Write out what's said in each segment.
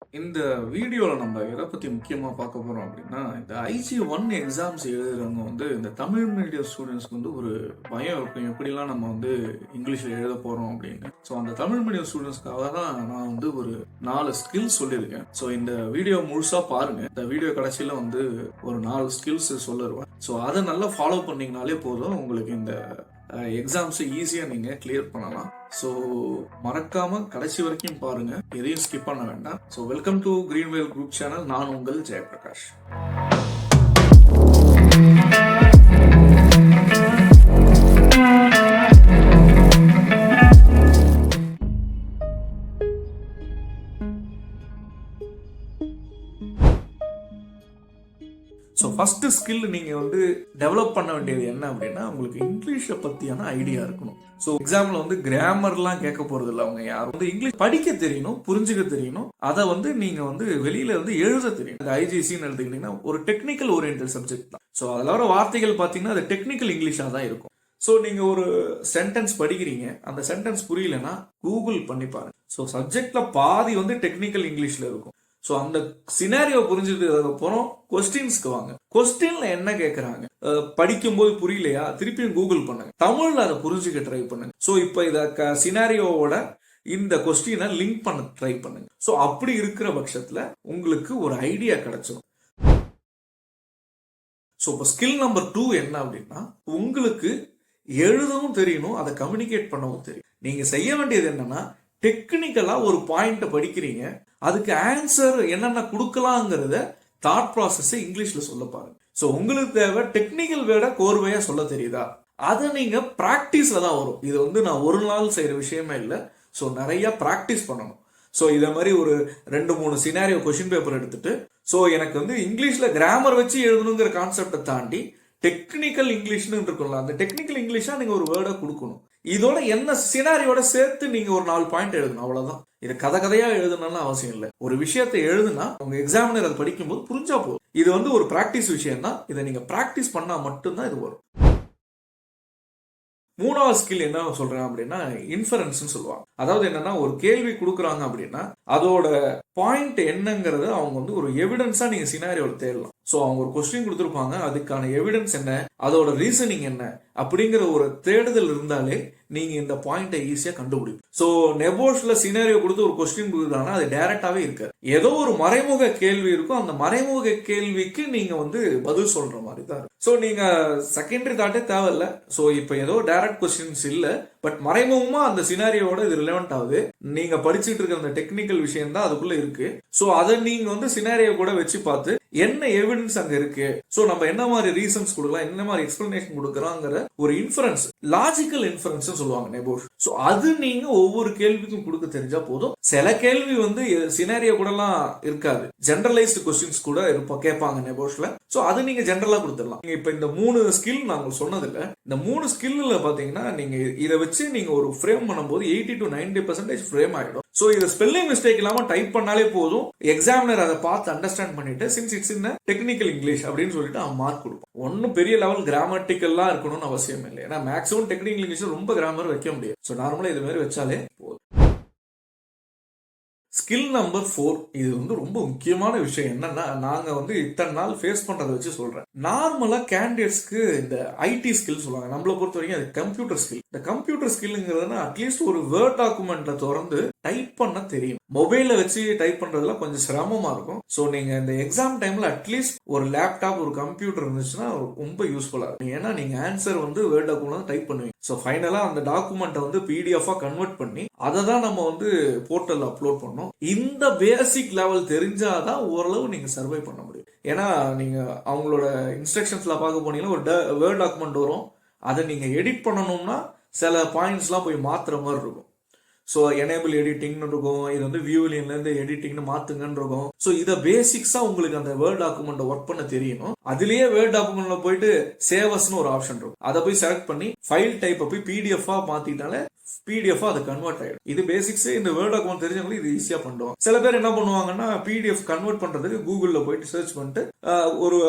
இந்த வீடியோல நம்ம எதை பத்தி முக்கியமா பார்க்க போறோம் அப்படின்னா, இந்த IG-1 எக்ஸாம்ஸ் எழுதுறவங்க இந்த தமிழ் மீடியம் ஸ்டூடெண்ட்ஸ்க்கு ஒரு பயம் இருக்கும். எப்படிலாம் நம்ம இங்கிலீஷ்ல எழுத போறோம் அப்படின்னு. ஸோ அந்த தமிழ் மீடியம் ஸ்டூடெண்ட்ஸ்க்காக தான் நான் ஒரு 4 ஸ்கில்ஸ் சொல்லியிருக்கேன். ஸோ இந்த வீடியோ முழுசா பாருங்க. இந்த வீடியோ கடைசியில ஒரு 4 ஸ்கில்ஸ் சொல்லிருவேன். ஸோ அதை நல்லா ஃபாலோ பண்ணீங்கனாலே போதும், உங்களுக்கு இந்த எக்ஸாம்ஸ் ஈஸியா நீங்க கிளியர் பண்ணலாம். ஸோ மறக்காம கடைசி வரைக்கும் பாருங்க, எதையும் ஸ்கிப் பண்ண வேண்டாம். So welcome to Greenvale group channel. நான் உங்கள் ஜெயபிரகாஷ். ஸோ ஃபர்ஸ்ட் ஸ்கில் நீங்கள் டெவலப் பண்ண வேண்டியது என்ன அப்படின்னா, உங்களுக்கு இங்கிலீஷை பற்றியான ஐடியா இருக்கணும். ஸோ எக்ஸாம்பிள் கிராமர்லாம் கேட்க போகிறது இல்லை. அவங்க யாரும் இங்கிலீஷ் படிக்க தெரியணும், புரிஞ்சுக்க தெரியணும். அதை நீங்கள் வெளியில எழுத தெரியும். இந்த ஐஜிசின்னு எடுத்துக்கிட்டீங்கன்னா ஒரு டெக்னிக்கல் ஓரியன்டட் சப்ஜெக்ட் தான். ஸோ அதில் வர வார்த்தைகள் பார்த்தீங்கன்னா அது டெக்னிக்கல் இங்கிலீஷாக தான் இருக்கும். ஸோ நீங்கள் ஒரு சென்டென்ஸ் படிக்கிறீங்க, அந்த சென்டென்ஸ் புரியலன்னா கூகுள் பண்ணி பாருங்க. ஸோ சப்ஜெக்ட்ல பாதி டெக்னிக்கல் இங்கிலீஷ்ல இருக்கும். ஸோ அந்த சினாரியோ புரிஞ்சதுக்கு அப்புறம் கொஸ்டின்ஸ்க்கு வாங்க. கொஸ்டின்ல என்ன கேட்கறாங்க, படிக்கும்போது புரியலையா, திருப்பியும் கூகுள் பண்ணுங்க, தமிழ்ல அதை புரிஞ்சுக்க ட்ரை பண்ணுங்க. ஸோ இப்போ இத சினாரியோவோட இந்த கொஸ்டினை லிங்க் பண்ண ட்ரை பண்ணுங்க. ஸோ அப்படி இருக்கிற பட்சத்துல உங்களுக்கு ஒரு ஐடியா கிடைச்சிடும். ஸோ இப்போ ஸ்கில் நம்பர் 2 என்ன அப்படின்னா, உங்களுக்கு எழுதவும் தெரியணும், அதை கம்யூனிகேட் பண்ணவும் தெரியும். நீங்க செய்ய வேண்டியது என்னன்னா, டெக்னிக்கலா ஒரு பாயிண்ட் படிக்கிறீங்க, அதுக்கு ஆன்சர் என்னென்ன கொடுக்கலாங்கிறத தாட் ப்ராசஸ் இங்கிலீஷ்ல சொல்ல பாருங்க. ஸோ உங்களுக்கு தேவை டெக்னிக்கல் வேர்டை கோர்வையா சொல்ல தெரியுதா, அதை நீங்க பிராக்டிஸ்ல தான் வரும். இது நான் ஒரு நாள் செய்யற விஷயமே இல்லை. ஸோ நிறைய பிராக்டிஸ் பண்ணணும். ஸோ இதை மாதிரி ஒரு 2-3 சினாரியோ கொஸ்டின் பேப்பர் எடுத்துட்டு, ஸோ எனக்கு இங்கிலீஷ்ல கிராமர் வச்சு எழுதணுங்கிற கான்செப்டை தாண்டி டெக்னிக்கல் இங்கிலீஷ்னு இருக்கும்ல, அந்த டெக்னிக்கல் இங்கிலீஷா நீங்க ஒரு வேர்டை கொடுக்கணும். இதோட என்ன சினாரியோட சேர்த்து நீங்க ஒரு 4 பாயிண்ட் எழுதணும், அவ்வளவுதான். இது கதையா எழுதணும்னு அவசியம் இல்லை. ஒரு விஷயத்தை எழுதுனா உங்க எக்ஸாமினர் அதை படிக்கும்போது புரிஞ்சா போதும். இது ஒரு பிராக்டிஸ் விஷயம் தான். இதை நீங்க பிராக்டிஸ் பண்ணா மட்டும்தான் இது வரும். 3வது ஸ்கில் என்ன சொல்றேன் அப்படின்னா, இன்ஃபரன்ஸ் சொல்லுவாங்க. அதாவது என்னன்னா, ஒரு கேள்வி கொடுக்குறாங்க அப்படின்னா அதோட பாயிண்ட் என்னங்கிறது அவங்க ஒரு எவிடன்ஸா நீங்க சினாரியோல தேடலாம். ஸோ அவங்க ஒரு கொஸ்டின் கொடுத்துருப்பாங்க, அதுக்கான எவிடன்ஸ் என்ன, அதோட ரீசனிங் என்ன அப்படிங்கிற ஒரு தேடுதல் இருந்தாலே நீங்க இந்த பாயிண்டை ஈஸியா கண்டுபிடிக்கும். ஸோ நெபோஷ்ல சினாரியோ கொடுத்து ஒரு கொஸ்டின் கொடுக்குறாங்கன்னா அது டைரக்டாவே இருக்காது. ஏதோ ஒரு மறைமுக கேள்வி இருக்கும், அந்த மறைமுக கேள்விக்கு நீங்க பதில் சொல்ற மாதிரி தான் இருக்கும். ஸோ நீங்க செகண்டரி தாட்டே தேவையில்ல. ஸோ இப்போ ஏதோ டைரக்ட் கொஸ்டின்ஸ் இல்ல, பட் மறைமுகமா அந்த சினாரியோட இது ரிலவெண்ட் ஆகுது. நீங்க படிச்சுட்டு இருக்க அந்த டெக்னிக்கல் விஷயம் தான் அதுக்குள்ள இருக்கு. ஸோ அதை நீங்க சினாரியோ கூட வச்சு பார்த்து என்ன எவிடன்ஸ் அங்க இருக்கு, சோ நம்ம என்ன மாதிரி ரீசன்ஸ் கொடுக்கலாம், என்ன மாதிரி எக்ஸ்பிளனேஷன் கொடுக்கறாங்கிற ஒரு இன்ஃபரன்ஸ், லாஜிக்கல் இன்ஃபரன்ஸ் சொல்லுவாங்க நெபோஷ். சோ அது நீங்க ஒவ்வொரு கேள்விக்கும் கொடுக்க தெரிஞ்சா போதும். சில கேள்வி சினாரியோ கூட எல்லாம் இருக்காது, ஜெனரலைஸ்டு கொஸ்டின்ஸ் கூட கேட்பாங்க நெபோஷ்ல. சோ அது நீங்க ஜெனரலா கொடுத்துடலாம். இப்ப இந்த 3 ஸ்கில் நாங்க சொன்னதுல, இந்த 3 ஸ்கில்ல பாத்தீங்கன்னா நீங்க இதை வச்சு நீங்க ஒரு ஃப்ரேம் பண்ணும்போது 80 to 90% ஃப்ரேம் ஆயிடும். சோ இதை ஸ்பெல்லிங் மிஸ்டேக் இல்லாம டைப் பண்ணாலே போதும், எக்ஸாமினர் அதை பார்த்து அண்டர்ஸ்டாண்ட் பண்ணிட்டு since it's in technical English அப்படின்னு சொல்லிட்டு அவன் மார்க் கொடுப்பான். ஒன்னும் பெரிய லெவல் கிராமட்டிக்கல்லாம் இருக்கணும்னு அவசியம் இல்லை. ஏன்னா மேக்ஸிமம் டெக்னிக்கல் இங்கிலீஷ் ரொம்ப கிராமர் வைக்க முடியாது. ஸோ நார்மலா இது மாதிரி வச்சாலே போதும். ஸ்கில் நம்பர் 4, இது ரொம்ப முக்கியமான விஷயம். என்னன்னா, நாங்க இத்தனை நாள் ஃபேஸ் பண்றதை வச்சு சொல்றேன். நார்மலா கேண்டிடேட்ஸ்க்கு இந்த ஐடி ஸ்கில் சொல்லுவாங்க. நம்மளை பொறுத்த வரைக்கும் அது கம்ப்யூட்டர் ஸ்கில். இந்த கம்ப்யூட்டர் ஸ்கில்ங்கிறதுனா அட்லீஸ்ட் ஒரு வேர்ட் டாக்குமெண்ட்டை திறந்து டைப் பண்ண தெரியும். மொபைல வச்சு டைப் பண்றதுல கொஞ்சம் சிரமமா இருக்கும். ஸோ நீங்க இந்த எக்ஸாம் டைம்ல அட்லீஸ்ட் ஒரு லேப்டாப், ஒரு கம்ப்யூட்டர் இருந்துச்சுன்னா ரொம்ப யூஸ்ஃபுல்லா இருக்கும். ஏன்னா நீங்க ஆன்சர் வேர்ட் டாக்குமெண்ட் டைப் பண்ணுவீங்க. ஸோ ஃபைனலா அந்த டாக்குமெண்ட்டை பிடிஎஃப் கன்வெர்ட் பண்ணி அதை தான் நம்ம போர்ட்டல் அப்லோட் பண்ணோம். இந்த பேசிக் லெவல் தெரிஞ்சாதான் ஓரளவு நீங்க சர்வை பண்ண முடியும். ஏன்னா நீங்க அவங்களோட இன்ஸ்ட்ரக்ஷன்ஸ்ல பார்க்க போனீங்கன்னா ஒரு வேர்ட் டாக்குமெண்ட் வரும், அதை நீங்க எடிட் பண்ணணும்னா சில பாயிண்ட்ஸ்லாம் போய் மாத்துற மாதிரி இருக்கும். ஸோ எனேபிள் எடிட்டிங்னு இருக்கும், இது வியூலியன்ல இருந்து எடிட்டிங்னு மாத்துங்கன்னு இருக்கும். ஸோ இதை பேசிக்ஸா உங்களுக்கு அந்த வேர்ட் டாக்குமெண்ட் ஒர்க் பண்ண தெரியணும். அதுலயே வேர்ட் டாக்குமெண்ட்ல போயிட்டு சேவஸ்னு ஒரு ஆப்ஷன் இருக்கும். அதை போய் செலக்ட் பண்ணி ஃபைல் டைப்பை போய் பிடிஎஃப் மாத்திட்டாலே பிடிஎஃப் அது கன்வெர்ட் ஆயிடும். இது பேசிக்ஸ். இந்த வேர்ட் டாக்குமெண்ட் தெரிஞ்சவங்களுக்கு இது ஈஸியா பண்ணுவோம். சில பேர் என்ன பண்ணுவாங்கன்னா பிடிஎஃப் கன்வெர்ட் பண்றதுக்கு கூகுள்ல போயிட்டு சர்ச் பண்ணிட்டு ஒரு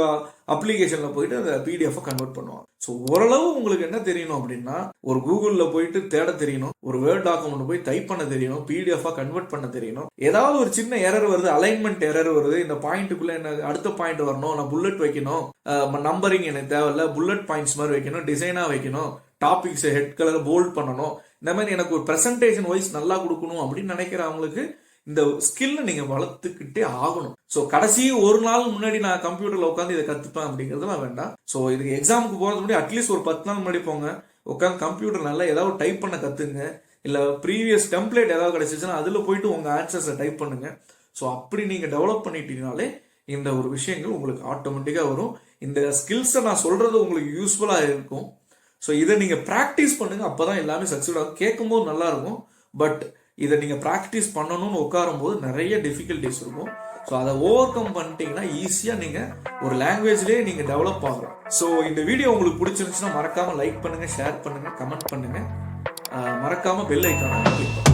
அப்ளிகேஷன்ல போயிட்டு அந்த பிடிஎஃப் கன்வெர்ட் பண்ணுவாங்க. ஸோ ஓரளவு உங்களுக்கு என்ன தெரியணும் அப்படின்னா, ஒரு கூகுள்ல போயிட்டு தேட தெரியணும், ஒரு வேர்ட் டாக்குமெண்ட் போய் டைப் பண்ண தெரியணும், பிடிஎஃப் கன்வெர்ட் பண்ண தெரியணும். ஏதாவது ஒரு சின்ன எரர் வருது, அலைன்மெண்ட் எரர் வருது, இந்த பாயிண்ட்டுக்குள்ள என்ன அடுத்த பாயிண்ட் வரணும், நான் புல்லட் வைக்கணும், நம்பரிங் எனக்கு தேவையில்ல, புல்லட் பாயிண்ட்ஸ் மாதிரி வைக்கணும், டிசைனா வைக்கணும், டாபிக்ஸ் ஹெட் கலர் போல்ட் பண்ணணும், இந்த மாதிரி எனக்கு ஒரு பிரசன்டேஷன் வைஸ் நல்லா கொடுக்கணும் அப்படின்னு நினைக்கிறவங்களுக்கு இந்த ஸ்கில்ல நீங்க வளர்த்துக்கிட்டே ஆகணும். ஸோ கடைசி ஒரு நாள் முன்னாடி நான் கம்ப்யூட்டர்ல உட்காந்து இதை கத்துப்பேன் அப்படிங்கிறதுலாம் வேண்டாம். ஸோ இதுக்கு எக்ஸாமுக்கு போறது முன்னாடி அட்லீஸ்ட் ஒரு 10 நாள் முன்னாடி போங்க, உட்காந்து கம்ப்யூட்டர் நல்லா ஏதாவது டைப் பண்ண கத்துங்க. இல்ல ப்ரீவியஸ் டெம்ப்ளேட் ஏதாவது கிடைச்சிச்சுன்னா அதுல போயிட்டு உங்க ஆன்சர்ஸை டைப் பண்ணுங்க. ஸோ அப்படி நீங்க டெவலப் பண்ணிட்டீங்கனாலே இந்த ஒரு விஷயங்கள் உங்களுக்கு ஆட்டோமேட்டிக்கா வரும். இந்த ஸ்கில்ஸை நான் சொல்றது உங்களுக்கு யூஸ்ஃபுல்லா இருக்கும். ஸோ இதை நீங்க ப்ராக்டிஸ் பண்ணுங்க, அப்பதான் எல்லாமே சக்சஸ் ஆகும். கேட்கும் போது நல்லா இருக்கும், பட் இதை நீங்க ப்ராக்டிஸ் பண்ணணும்னு உட்காரும் போது நிறைய டிஃபிகல்டிஸ் இருக்கும். ஸோ அதை ஓவர் கம் பண்ணிட்டீங்கன்னா ஈஸியா நீங்க ஒரு லாங்குவேஜ்லேயே நீங்க டெவலப் ஆகலாம். ஸோ இந்த வீடியோ உங்களுக்கு பிடிச்சிருந்துச்சுன்னா மறக்காம லைக் பண்ணுங்க, ஷேர் பண்ணுங்க, கமெண்ட் பண்ணுங்க, மறக்காம பெல் ஐக்கான கிளிக் பண்ணுங்க.